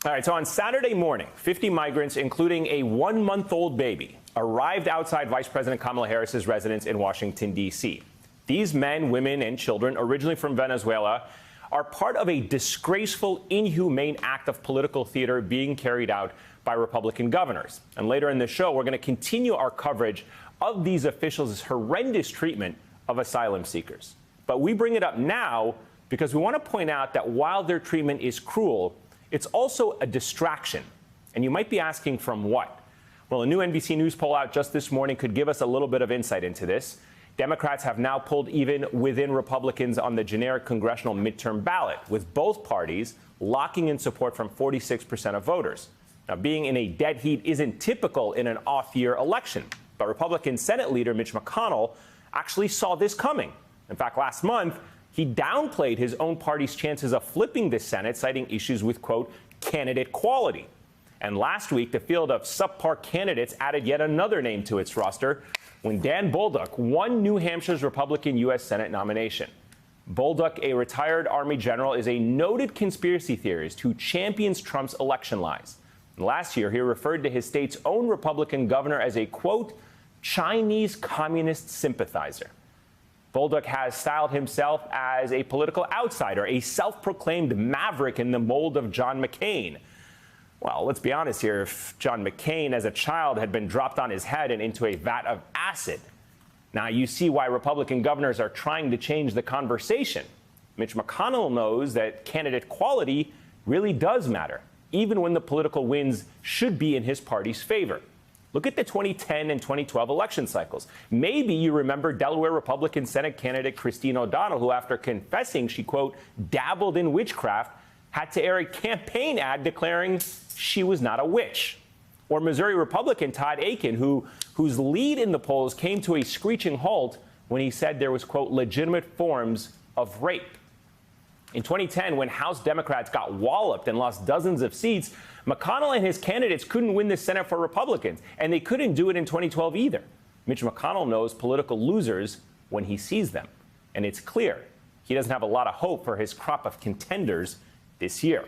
All right, so on Saturday morning, 50 migrants, including a 1-month-old baby, arrived outside Vice President Kamala Harris's residence in Washington, D.C. These men, women, and children, originally from Venezuela, are part of a disgraceful, inhumane act of political theater being carried out by Republican governors. And later in the show, we're going to continue our coverage of these officials' horrendous treatment of asylum seekers. But we bring it up now because we want to point out that while their treatment is cruel, it's also a distraction. And you might be asking, from what? Well, a new NBC News poll out just this morning could give us a little bit of insight into this. Democrats have now pulled even within Republicans on the generic congressional midterm ballot, with both parties locking in support from 46% of voters. Now, being in a dead heat isn't typical in an off-year election, but Republican Senate leader Mitch McConnell actually saw this coming. In fact, last month, he downplayed his own party's chances of flipping the Senate, citing issues with, quote, candidate quality. And last week, the field of subpar candidates added yet another name to its roster when Dan Bolduc won New Hampshire's Republican U.S. Senate nomination. Bolduc, a retired Army general, is a noted conspiracy theorist who champions Trump's election lies. And last year, he referred to his state's own Republican governor as a, quote, Chinese communist sympathizer. Bolduc has styled himself as a political outsider, a self-proclaimed maverick in the mold of John McCain. Well, let's be honest here. If John McCain as a child had been dropped on his head and into a vat of acid, now you see why Republican governors are trying to change the conversation. Mitch McConnell knows that candidate quality really does matter, even when the political winds should be in his party's favor. Look at the 2010 and 2012 election cycles. Maybe you remember Delaware Republican Senate candidate Christine O'Donnell, who, after confessing she, quote, dabbled in witchcraft, had to air a campaign ad declaring she was not a witch. Or Missouri Republican Todd Akin, whose lead in the polls came to a screeching halt when he said there was, quote, legitimate forms of rape. In 2010, when House Democrats got walloped and lost dozens of seats, McConnell and his candidates couldn't win the Senate for Republicans, and they couldn't do it in 2012 either. Mitch McConnell knows political losers when he sees them, and it's clear he doesn't have a lot of hope for his crop of contenders this year.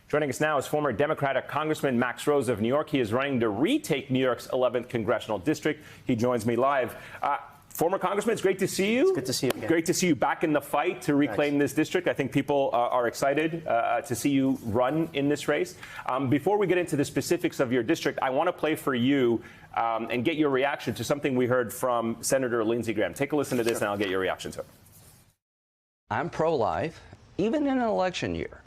Joining us now is former Democratic Congressman Max Rose of New York. He is running to retake New York's 11th congressional district. He joins me live. Former Congressman, it's great to see you. It's good to see you again. Great to see you back in the fight to reclaim this district. I think people are excited to see you run in this race. Before we get into the specifics of your district, I want to play for you and get your reaction to something we heard from Senator Lindsey Graham. Take a listen to this, and I'll get your reaction to it. I'm pro-life, even in an election year.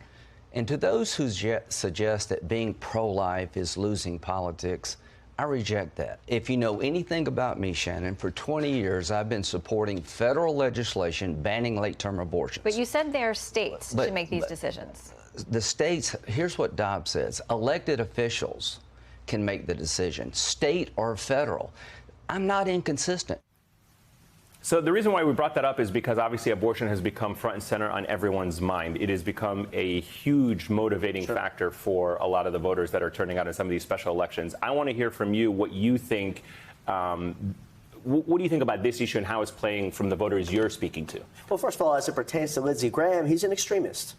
And to those who suggest that being pro-life is losing politics, I reject that. If you know anything about me, Shannon, for 20 years I've been supporting federal legislation banning late-term abortions. But you said there are states to make these decisions. The states, here's what Dobbs says, elected officials can make the decision, state or federal. I'm not inconsistent. So the reason why we brought that up is because obviously abortion has become front and center on everyone's mind. It has become a huge motivating factor for a lot of the voters that are turning out in some of these special elections. I want to hear from you what you think. What do you think about this issue and how it's playing from the voters you're speaking to? Well, first of all, as it pertains to Lindsey Graham, he's an extremist.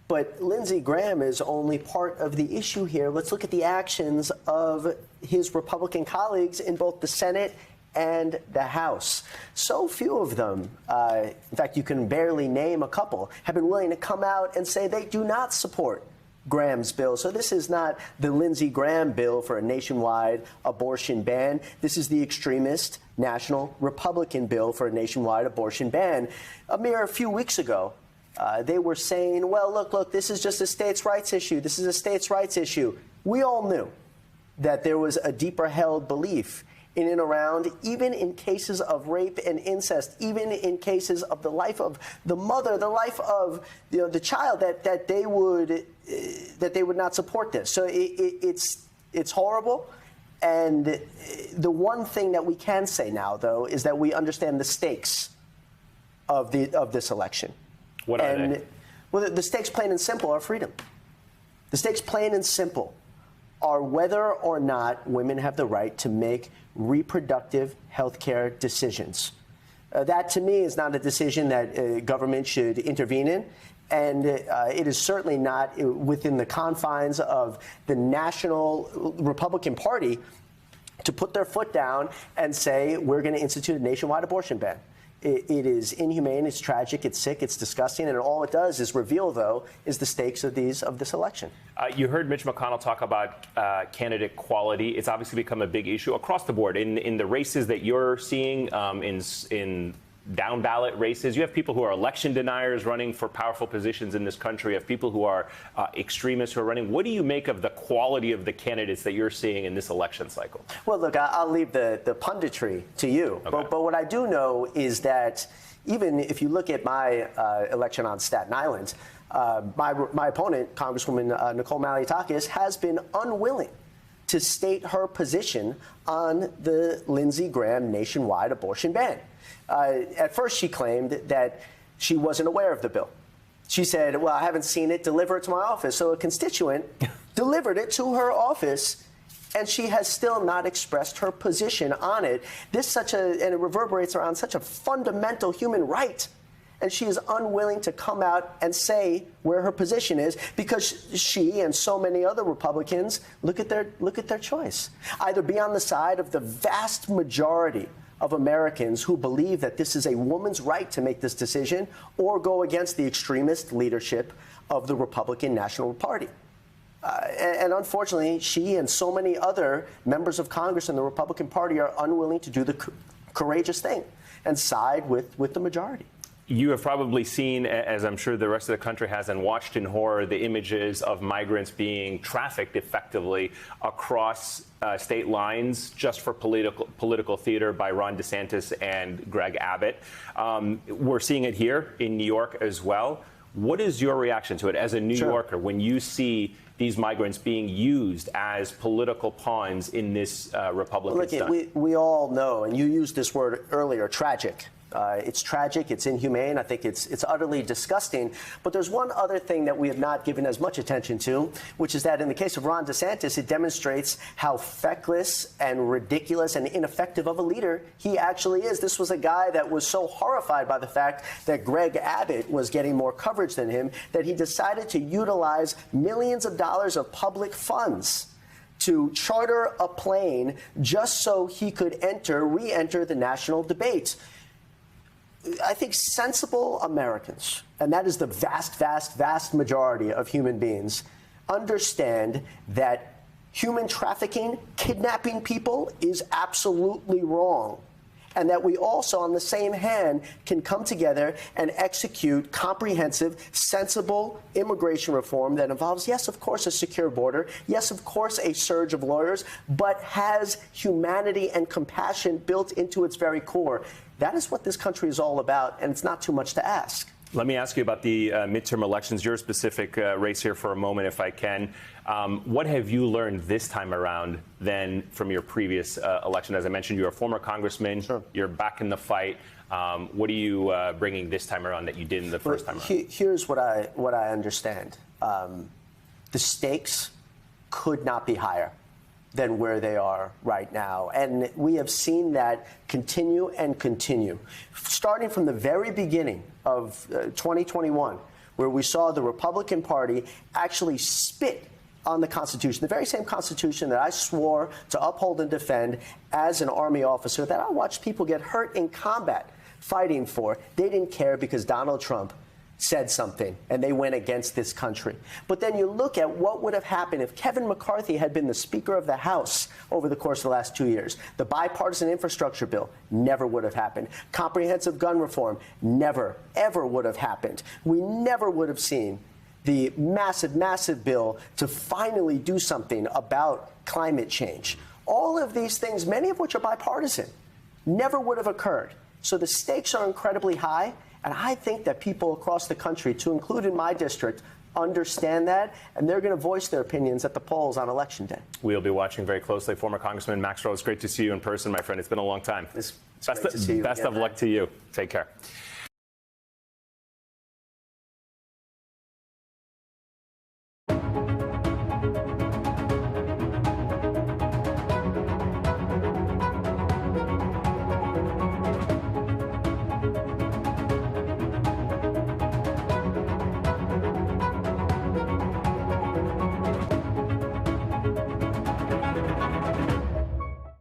But Lindsey Graham is only part of the issue here. Let's look at the actions of his Republican colleagues in both the Senate and the House. So few of them, in fact, you can barely name a couple, have been willing to come out and say they do not support Graham's bill. So this is not the Lindsey Graham bill for a nationwide abortion ban. This is the extremist National Republican bill for a nationwide abortion ban. A mere few weeks ago, they were saying, well, look, this is just a states' rights issue. This is a states' rights issue. We all knew that there was a deeper held belief in and around, even in cases of rape and incest, even in cases of the life of the mother, the life of the child, that they would not support this. So it's horrible. And the one thing that we can say now, though, is that we understand the stakes of this election. What are they? Well, the stakes, plain and simple, are freedom. The stakes, plain and simple, are whether or not women have the right to make reproductive health care decisions. That, to me, is not a decision that government should intervene in. And it is certainly not within the confines of the National Republican Party to put their foot down and say, we're going to institute a nationwide abortion ban. It is inhumane, it's tragic, it's sick, it's disgusting, and all it does is reveal, though, is the stakes of this election. You heard Mitch McConnell talk about candidate quality. It's obviously become a big issue across the board. In the races that you're seeing, in down ballot races, you have people who are election deniers running for powerful positions in this country. You have people who are extremists who are running. What do you make of the quality of the candidates that you're seeing in this election cycle? Well, look, I'll leave the punditry to you. Okay. But what I do know is that even if you look at my election on Staten Island, my opponent, Congresswoman Nicole Malliotakis, has been unwilling to state her position on the Lindsey Graham nationwide abortion ban. At first, she claimed that she wasn't aware of the bill. She said, well, I haven't seen it, deliver it to my office. So a constituent delivered it to her office, and she has still not expressed her position on it. And it reverberates around such a fundamental human right. And she is unwilling to come out and say where her position is, because she and so many other Republicans look at their choice. Either be on the side of the vast majority of Americans who believe that this is a woman's right to make this decision, or go against the extremist leadership of the Republican National Party. And unfortunately, she and so many other members of Congress and the Republican Party are unwilling to do the courageous thing and side with the majority. You have probably seen, as I'm sure the rest of the country has, and watched in horror the images of migrants being trafficked effectively across state lines just for political theater by Ron DeSantis and Greg Abbott. We're seeing it here in New York as well. What is your reaction to it as a New Yorker when you see these migrants being used as political pawns in this Republican stunt? We all know, and you used this word earlier, tragic. It's tragic, it's inhumane, I think it's utterly disgusting. But there's one other thing that we have not given as much attention to, which is that in the case of Ron DeSantis, it demonstrates how feckless and ridiculous and ineffective of a leader he actually is. This was a guy that was so horrified by the fact that Greg Abbott was getting more coverage than him that he decided to utilize millions of dollars of public funds to charter a plane just so he could re-enter the national debate. I think sensible Americans, and that is the vast, vast, vast majority of human beings, understand that human trafficking, kidnapping people is absolutely wrong. And that we also, on the same hand, can come together and execute comprehensive, sensible immigration reform that involves, yes, of course, a secure border, yes, of course, a surge of lawyers, but has humanity and compassion built into its very core. That is what this country is all about, and it's not too much to ask. Let me ask you about the midterm elections, your specific race here for a moment, if I can. What have you learned this time around than from your previous election? As I mentioned, you're a former congressman. Sure. You're back in the fight. What are you bringing this time around that you didn't the first time around? Here's what I understand. The stakes could not be higher than where they are right now. And we have seen that continue and continue. Starting from the very beginning of 2021, where we saw the Republican Party actually spit on the Constitution, the very same Constitution that I swore to uphold and defend as an Army officer, that I watched people get hurt in combat fighting for. They didn't care because Donald Trump said something, and they went against this country. But then you look at what would have happened if Kevin McCarthy had been the Speaker of the House over the course of the last 2 years. The bipartisan infrastructure bill never would have happened. Comprehensive gun reform never, ever would have happened. We never would have seen the massive, massive bill to finally do something about climate change. All of these things, many of which are bipartisan, never would have occurred. So the stakes are incredibly high. And I think that people across the country, to include in my district, understand that, and they're going to voice their opinions at the polls on Election Day. We'll be watching very closely. Former Congressman Max Rose, great to see you in person, my friend. It's been a long time. It's great to see you best again, of luck to you. Take care.